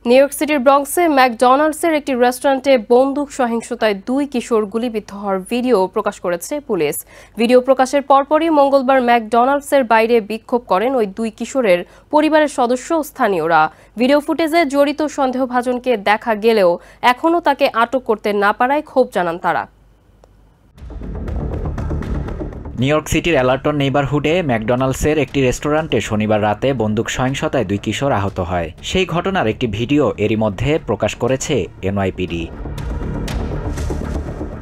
New York সিটির ব্রঙ্কসে ম্যাকডোনাল্ডসের একটি রেস্টুরেন্টে বন্দুক সহিংসতায় 2 কিশোর গুলিবিদ্ধ হওয়ার ভিডিও প্রকাশ করেছে পুলিশ। ভিডিও প্রকাশের পরপরই মঙ্গলবার ম্যাকডোনাল্ডসের বাইরে বিক্ষোভ করেন ওই 2 কিশোরের পরিবারের সদস্য ও স্থানীয়রা। ভিডিও ফুটেজে জড়িত সন্দেহভাজনকে দেখা গেলেও এখনও তাকে আটক করতে না পারায় ক্ষোভ জানান তারা। নিউ ইয়র্ক সিটির অ্যালার্টন নেইবারহুডে ম্যাকডোনাল্ডসের একটি রেস্টুরেন্টে শনিবার রাতে বন্দুক সহিংসতায় 2 কিশোর আহত হয়। সেই ঘটনার একটি ভিডিও এরই মধ্যে প্রকাশ করেছে এনওয়াইপিডি।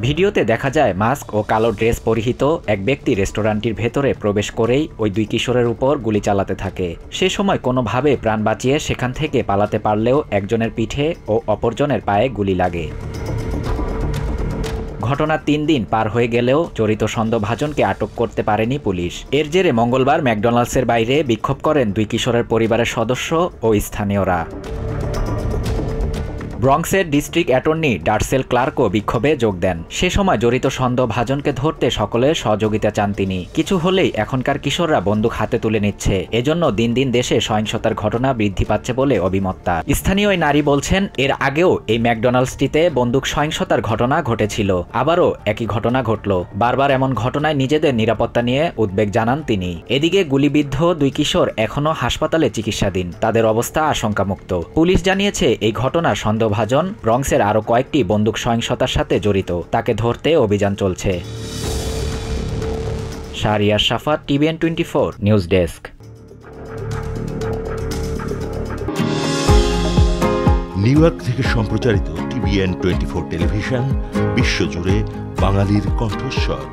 ভিডিওতে দেখা যায় মাস্ক ও কালো ড্রেস পরিহিত এক ব্যক্তি রেস্টুরেন্টটির ভেতরে প্রবেশ করেই ওই 2 কিশোরের উপর গুলি চালাতে থাকে। সে সময় কোনোভাবে প্রাণ বাঁচিয়ে সেখান থেকে পালাতে পারলেও একজনের পিঠে ও অপরজনের পায়ে গুলি লাগে। ঘটনার 3 দিন পার হয়ে গেলেও জড়িত সন্দেহভাজনকে আটক করতে পারেনি পুলিশ। এর জেরে মঙ্গলবার ম্যাকডোনাল্ডসের বাইরে বিক্ষোভ করেন 2 কিশোরের পরিবারের সদস্য ও স্থানীয়রা। ব্রঙ্কসের ডিস্ট্রিক্ট অ্যাটর্নি ডার্সেল ক্লার্কও বিক্ষোভে যোগ দেন। সে সময় জড়িত সন্দেহভাজনকে ধরতে সকলের সহযোগিতা চান তিনি। কিছু হলেই এখনকার কিশোররা বন্দুক হাতে তুলে নিচ্ছে, এজন্য দিন দিন দেশে সহিংসতার ঘটনা বৃদ্ধি পাচ্ছে বলে অভিমতটা। স্থানীয় ওই নারী বলছেন, এর আগেও এই ম্যাকডোনাল্ডসটিতে বন্দুক সহিংসতার ঘটনা ঘটেছিল, আবারও একই ঘটনা ঘটল। বারবার এমন ঘটনায় নিজেদের নিরাপত্তা নিয়ে উদ্বেগ জানান তিনি। এদিকে গুলিবিদ্ধ 2 কিশোর এখনও হাসপাতালে চিকিৎসাধীন, তাদের অবস্থা আশঙ্কামুক্ত। পুলিশ জানিয়েছে এই ঘটনার সন্দেহভাজন ব্রঙ্কসের আরও কয়েকটি বন্দুক সহিংসতার সাথে জড়িত, তাকে ধরতে অভিযান চলছে। শাহরিয়ার সাফাত, TVN 24 news desk. New York থেকে সম্প্রচারিত TVN 24 টেলিভিশন বিশ্বজুড়ে বাঙালির কণ্ঠস্বর।